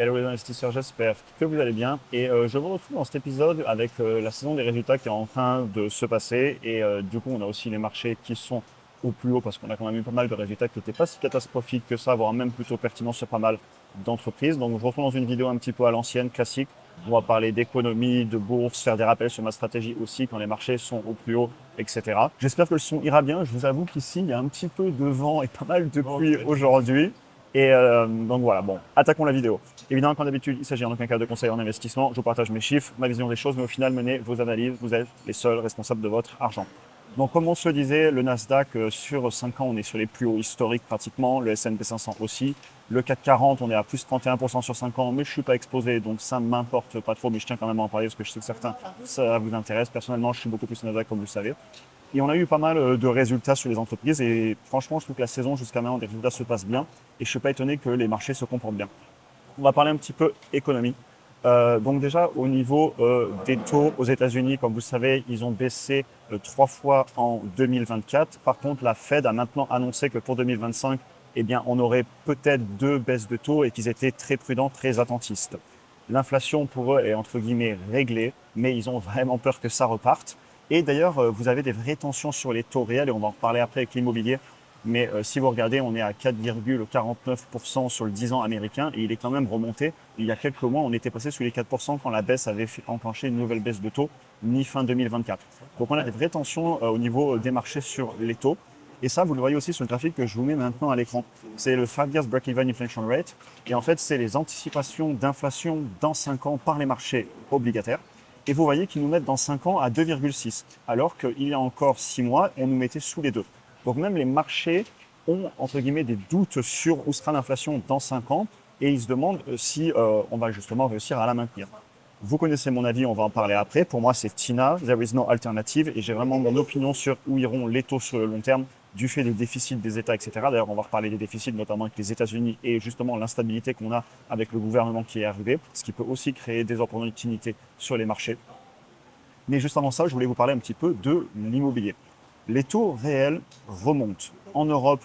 Hello les investisseurs, j'espère que vous allez bien. Je vous retrouve dans cet épisode avec la saison des résultats qui est en train de se passer. Du coup, on a aussi les marchés qui sont au plus haut parce qu'on a quand même eu pas mal de résultats qui n'étaient pas si catastrophiques que ça, voire même plutôt pertinents sur pas mal d'entreprises. Donc, je vous retrouve dans une vidéo un petit peu à l'ancienne, classique. On va parler d'économie, de bourse, faire des rappels sur ma stratégie aussi quand les marchés sont au plus haut, etc. J'espère que le son ira bien. Je vous avoue qu'ici, il y a un petit peu de vent et pas mal de pluie aujourd'hui. Donc voilà, bon, attaquons la vidéo. Évidemment, comme d'habitude, il s'agit en aucun cas de conseil en investissement. Je vous partage mes chiffres, ma vision des choses, mais au final, menez vos analyses. Vous êtes les seuls responsables de votre argent. Donc, comme on se le disait, le Nasdaq, sur 5 ans, on est sur les plus hauts historiques pratiquement. Le S&P 500 aussi. Le CAC 40, on est à plus 31% sur 5 ans, mais je ne suis pas exposé, donc ça ne m'importe pas trop. Mais je tiens quand même à en parler parce que je sais que certains, ça vous intéresse. Personnellement, je suis beaucoup plus Nasdaq, comme vous le savez. Et on a eu pas mal de résultats sur les entreprises. Et franchement, je trouve que la saison jusqu'à maintenant, des résultats se passent bien. Et je ne suis pas étonné que les marchés se comportent bien. On va parler un petit peu économie. Donc déjà, au niveau des taux aux États-Unis, comme vous le savez, ils ont baissé 3 fois en 2024. Par contre, la Fed a maintenant annoncé que pour 2025, eh bien, on aurait peut-être 2 baisses de taux et qu'ils étaient très prudents, très attentistes. L'inflation pour eux est entre guillemets réglée, mais ils ont vraiment peur que ça reparte. Et d'ailleurs, vous avez des vraies tensions sur les taux réels et on va en reparler après avec l'immobilier. Mais si vous regardez, on est à 4,49% sur le 10 ans américain et il est quand même remonté. Il y a quelques mois, on était passé sous les 4% quand la baisse avait enclenché une nouvelle baisse de taux, mi-fin 2024. Donc on a des vraies tensions au niveau des marchés sur les taux. Et ça, vous le voyez aussi sur le graphique que je vous mets maintenant à l'écran. C'est le 5 years break-even inflation rate. Et en fait, c'est les anticipations d'inflation dans 5 ans par les marchés obligataires. Et vous voyez qu'ils nous mettent dans 5 ans à 2,6, alors qu'il y a encore 6 mois, on nous mettait sous les 2. Donc même les marchés ont, entre guillemets, des doutes sur où sera l'inflation dans 5 ans et ils se demandent si on va justement réussir à la maintenir. Vous connaissez mon avis, on va en parler après. Pour moi, c'est TINA, there is no alternative, et j'ai vraiment mon opinion sur où iront les taux sur le long terme du fait des déficits des États, etc. D'ailleurs, on va reparler des déficits, notamment avec les États-Unis et justement l'instabilité qu'on a avec le gouvernement qui est arrivé, ce qui peut aussi créer des opportunités sur les marchés. Mais juste avant ça, je voulais vous parler un petit peu de l'immobilier. Les taux réels remontent. En Europe,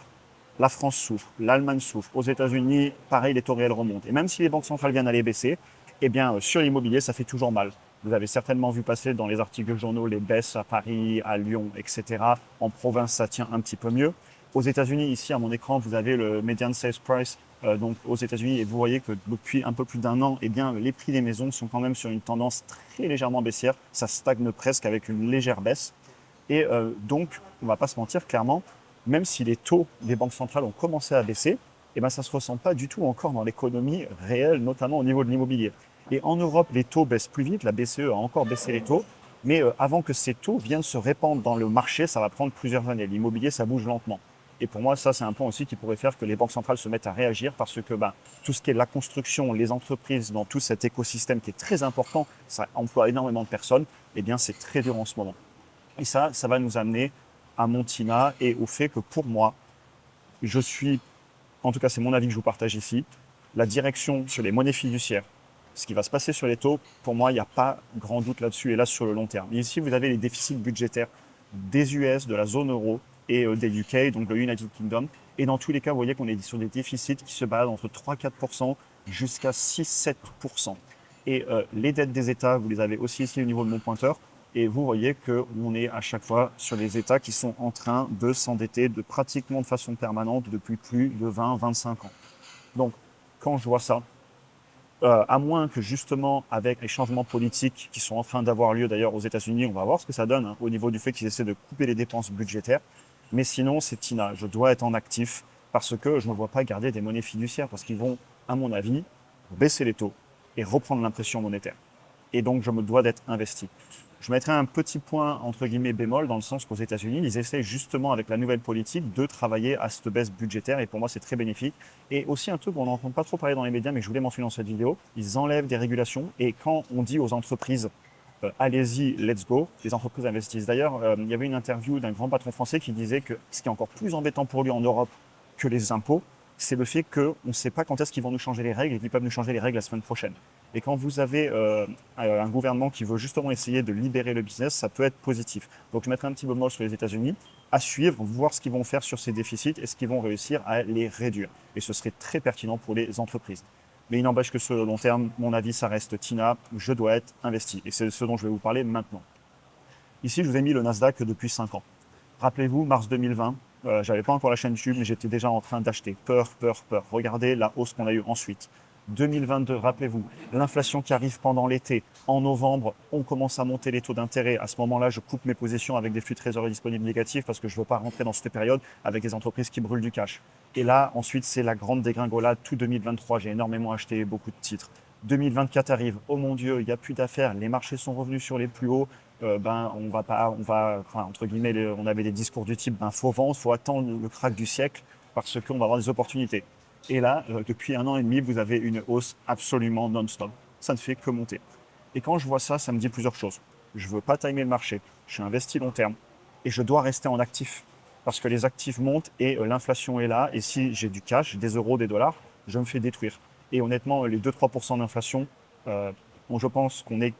la France souffre, l'Allemagne souffre. Aux États-Unis, pareil, les taux réels remontent. Et même si les banques centrales viennent à les baisser, eh bien, sur l'immobilier, ça fait toujours mal. Vous avez certainement vu passer dans les articles journaux les baisses à Paris, à Lyon, etc. En province, ça tient un petit peu mieux. Aux États-Unis, ici, à mon écran, vous avez le median sales price donc aux États-Unis et vous voyez que depuis un peu plus d'un an, eh bien, les prix des maisons sont quand même sur une tendance très légèrement baissière. Ça stagne presque avec une légère baisse. Donc, on ne va pas se mentir, clairement, même si les taux des banques centrales ont commencé à baisser, eh ben, ça ne se ressent pas du tout encore dans l'économie réelle, notamment au niveau de l'immobilier. Et en Europe, les taux baissent plus vite, la BCE a encore baissé les taux, mais avant que ces taux viennent se répandre dans le marché, ça va prendre plusieurs années. L'immobilier, ça bouge lentement. Et pour moi, ça, c'est un point aussi qui pourrait faire que les banques centrales se mettent à réagir parce que tout ce qui est la construction, les entreprises, dans tout cet écosystème qui est très important, ça emploie énormément de personnes, eh bien, c'est très dur en ce moment. Et ça va nous amener à Montina et au fait que pour moi, je suis, en tout cas c'est mon avis que je vous partage ici, la direction sur les monnaies fiduciaires, ce qui va se passer sur les taux, pour moi, il n'y a pas grand doute là-dessus et là sur le long terme. Et ici, vous avez les déficits budgétaires des US, de la zone euro et des UK, donc le United Kingdom. Et dans tous les cas, vous voyez qu'on est sur des déficits qui se baladent entre 3-4% jusqu'à 6-7%. Et les dettes des États, vous les avez aussi ici au niveau de mon pointeur. Et vous voyez qu'on est à chaque fois sur les États qui sont en train de s'endetter de pratiquement de façon permanente depuis plus de 20-25 ans. Donc, quand je vois ça, à moins que justement avec les changements politiques qui sont en train d'avoir lieu d'ailleurs aux États-Unis, on va voir ce que ça donne au niveau du fait qu'ils essaient de couper les dépenses budgétaires. Mais sinon, c'est TINA. Je dois être en actif parce que je ne me vois pas garder des monnaies fiduciaires parce qu'ils vont, à mon avis, baisser les taux et reprendre l'impression monétaire. Et donc, je me dois d'être investi. Je mettrai un petit point, entre guillemets, bémol, dans le sens qu'aux États-Unis, ils essaient justement, avec la nouvelle politique, de travailler à cette baisse budgétaire. Et pour moi, c'est très bénéfique. Et aussi un truc qu'on n'entend pas trop parler dans les médias, mais je voulais mentionner dans cette vidéo, ils enlèvent des régulations. Et quand on dit aux entreprises, allez-y, let's go, les entreprises investissent. D'ailleurs, il y avait une interview d'un grand patron français qui disait que ce qui est encore plus embêtant pour lui en Europe que les impôts, c'est le fait qu'on ne sait pas quand est-ce qu'ils vont nous changer les règles et qu'ils peuvent nous changer les règles la semaine prochaine. Et quand vous avez un gouvernement qui veut justement essayer de libérer le business, ça peut être positif. Donc je mettrai un petit bémol sur les États-Unis, à suivre, voir ce qu'ils vont faire sur ces déficits et ce qu'ils vont réussir à les réduire. Et ce serait très pertinent pour les entreprises. Mais il n'empêche que sur le long terme, mon avis, ça reste Tina, je dois être investi. Et c'est ce dont je vais vous parler maintenant. Ici, je vous ai mis le Nasdaq depuis 5 ans. Rappelez-vous, mars 2020, j'avais pas encore la chaîne YouTube, mais j'étais déjà en train d'acheter. Peur, peur, peur. Regardez la hausse qu'on a eue ensuite. 2022, rappelez-vous, l'inflation qui arrive pendant l'été. En novembre, on commence à monter les taux d'intérêt. À ce moment-là, je coupe mes positions avec des flux de trésorerie disponibles négatifs parce que je ne veux pas rentrer dans cette période avec des entreprises qui brûlent du cash. Et là, ensuite, c'est la grande dégringolade. Tout 2023, j'ai énormément acheté beaucoup de titres. 2024 arrive. Oh mon Dieu, il n'y a plus d'affaires. Les marchés sont revenus sur les plus hauts. Entre guillemets, on avait des discours du type, faut vendre, faut attendre le crack du siècle parce qu'on va avoir des opportunités. Et là, depuis 1 an et demi, vous avez une hausse absolument non-stop. Ça ne fait que monter. Et quand je vois ça, ça me dit plusieurs choses. Je ne veux pas timer le marché. Je suis investi long terme. Et je dois rester en actif. Parce que les actifs montent et l'inflation est là. Et si j'ai du cash, des euros, des dollars, je me fais détruire. Et honnêtement, les 2-3% d'inflation, je pense qu'on est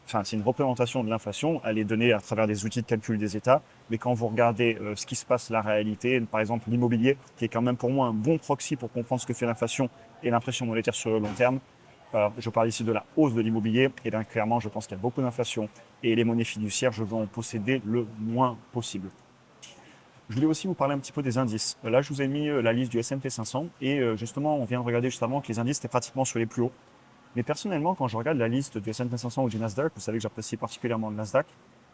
c'est une représentation de l'inflation, elle est donnée à travers des outils de calcul des États, mais quand vous regardez ce qui se passe, la réalité, par exemple l'immobilier, qui est quand même pour moi un bon proxy pour comprendre ce que fait l'inflation et l'impression monétaire sur le long terme, je parle ici de la hausse de l'immobilier, et bien clairement je pense qu'il y a beaucoup d'inflation, et les monnaies fiduciaires, je veux en posséder le moins possible. Je voulais aussi vous parler un petit peu des indices. Là, je vous ai mis la liste du S&P 500, et justement, on vient de regarder juste avant que les indices étaient pratiquement sur les plus hauts. Mais personnellement, quand je regarde la liste du S&P 500 ou du Nasdaq, vous savez que j'apprécie particulièrement le Nasdaq,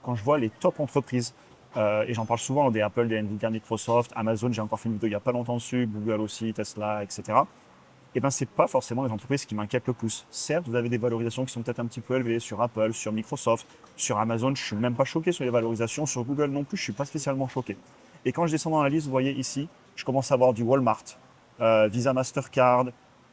quand je vois les top entreprises, et j'en parle souvent des Apple, des Nvidia, Microsoft, Amazon, j'ai encore fait une vidéo il n'y a pas longtemps dessus, Google aussi, Tesla, etc. Et bien, ce n'est pas forcément les entreprises qui m'inquiètent le plus. Certes, vous avez des valorisations qui sont peut-être un petit peu élevées sur Apple, sur Microsoft, sur Amazon, je ne suis même pas choqué sur les valorisations, sur Google non plus, je ne suis pas spécialement choqué. Et quand je descends dans la liste, vous voyez ici, je commence à voir du Walmart, Visa, Mastercard,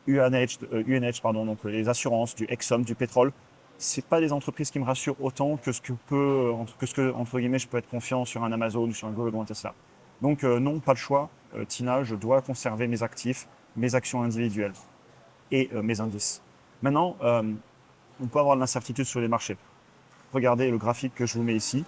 UNH, donc les assurances, du Exxon, du pétrole. C'est pas des entreprises qui me rassurent autant que ce que entre guillemets, je peux être confiant sur un Amazon, sur un Google ou un Tesla. Donc non, pas le choix. Tina, je dois conserver mes actifs, mes actions individuelles et mes indices. Maintenant, on peut avoir de l'incertitude sur les marchés. Regardez le graphique que je vous mets ici.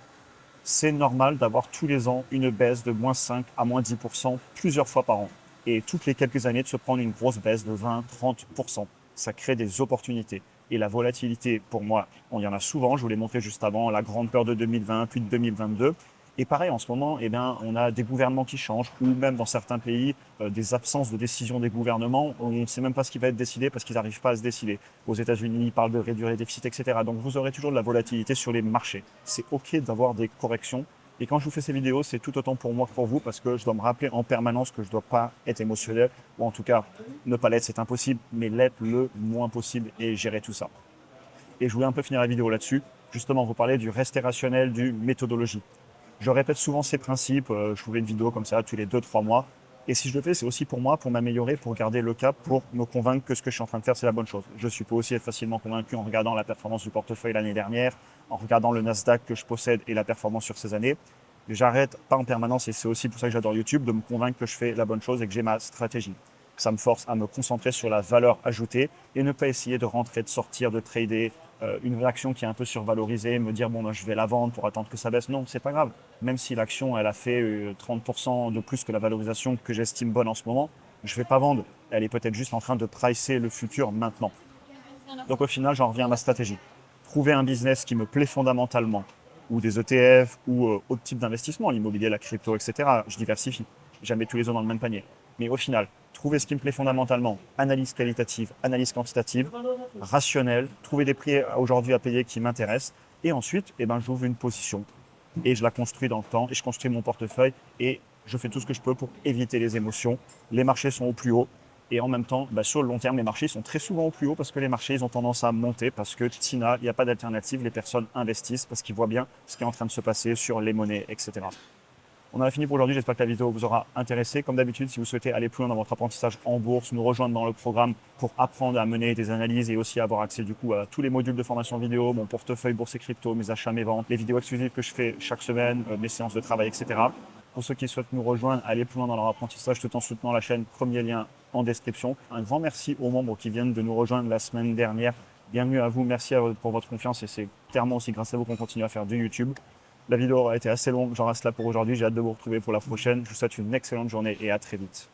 C'est normal d'avoir tous les ans une baisse de moins 5 à moins 10% plusieurs fois par an. Et toutes les quelques années de se prendre une grosse baisse de 20-30%. Ça crée des opportunités. Et la volatilité, pour moi, on y en a souvent. Je vous l'ai montré juste avant, la grande peur de 2020, puis de 2022. Et pareil, en ce moment, on a des gouvernements qui changent, ou même dans certains pays, des absences de décision des gouvernements. On ne sait même pas ce qui va être décidé parce qu'ils n'arrivent pas à se décider. Aux États-Unis, ils parlent de réduire les déficits, etc. Donc vous aurez toujours de la volatilité sur les marchés. C'est OK d'avoir des corrections. Et quand je vous fais ces vidéos, c'est tout autant pour moi que pour vous parce que je dois me rappeler en permanence que je ne dois pas être émotionnel, ou en tout cas, ne pas l'être, c'est impossible, mais l'être le moins possible et gérer tout ça. Et je voulais un peu finir la vidéo là-dessus, justement vous parler du rester rationnel, du méthodologie. Je répète souvent ces principes, je vous fais une vidéo comme ça tous les 2-3 mois. Et si je le fais, c'est aussi pour moi, pour m'améliorer, pour garder le cap, pour me convaincre que ce que je suis en train de faire, c'est la bonne chose. Je peux aussi être facilement convaincu en regardant la performance du portefeuille l'année dernière, en regardant le Nasdaq que je possède et la performance sur ces années. J'arrête pas en permanence, et c'est aussi pour ça que j'adore YouTube, de me convaincre que je fais la bonne chose et que j'ai ma stratégie. Ça me force à me concentrer sur la valeur ajoutée et ne pas essayer de rentrer, de sortir, de trader une action qui est un peu survalorisée, me dire bon, je vais la vendre pour attendre que ça baisse. Non, c'est pas grave. Même si l'action elle a fait 30% de plus que la valorisation que j'estime bonne en ce moment, je vais pas vendre. Elle est peut-être juste en train de pricer le futur maintenant. Donc au final, j'en reviens à ma stratégie. Trouver un business qui me plaît fondamentalement, ou des ETF, ou autre type d'investissement, l'immobilier, la crypto, etc. Je diversifie. Jamais tous les œufs dans le même panier. Mais au final, trouver ce qui me plaît fondamentalement, analyse qualitative, analyse quantitative, rationnelle, trouver des prix aujourd'hui à payer qui m'intéressent, et ensuite, j'ouvre une position et je la construis dans le temps, et je construis mon portefeuille, et je fais tout ce que je peux pour éviter les émotions. Les marchés sont au plus haut, et en même temps, sur le long terme, les marchés sont très souvent au plus haut parce que les marchés, ils ont tendance à monter parce que Tina, il n'y a pas d'alternative, les personnes investissent parce qu'ils voient bien ce qui est en train de se passer sur les monnaies, etc. On en a fini pour aujourd'hui, j'espère que la vidéo vous aura intéressé. Comme d'habitude, si vous souhaitez aller plus loin dans votre apprentissage en bourse, nous rejoindre dans le programme pour apprendre à mener des analyses et aussi avoir accès du coup à tous les modules de formation vidéo, mon portefeuille bourse et crypto, mes achats, mes ventes, les vidéos exclusives que je fais chaque semaine, mes séances de travail, etc. Pour ceux qui souhaitent nous rejoindre, aller plus loin dans leur apprentissage tout en soutenant la chaîne, premier lien en description. Un grand merci aux membres qui viennent de nous rejoindre la semaine dernière. Bienvenue à vous, merci pour votre confiance et c'est clairement aussi grâce à vous qu'on continue à faire du YouTube. La vidéo aura été assez longue, j'en reste là pour aujourd'hui. J'ai hâte de vous retrouver pour la prochaine. Je vous souhaite une excellente journée et à très vite.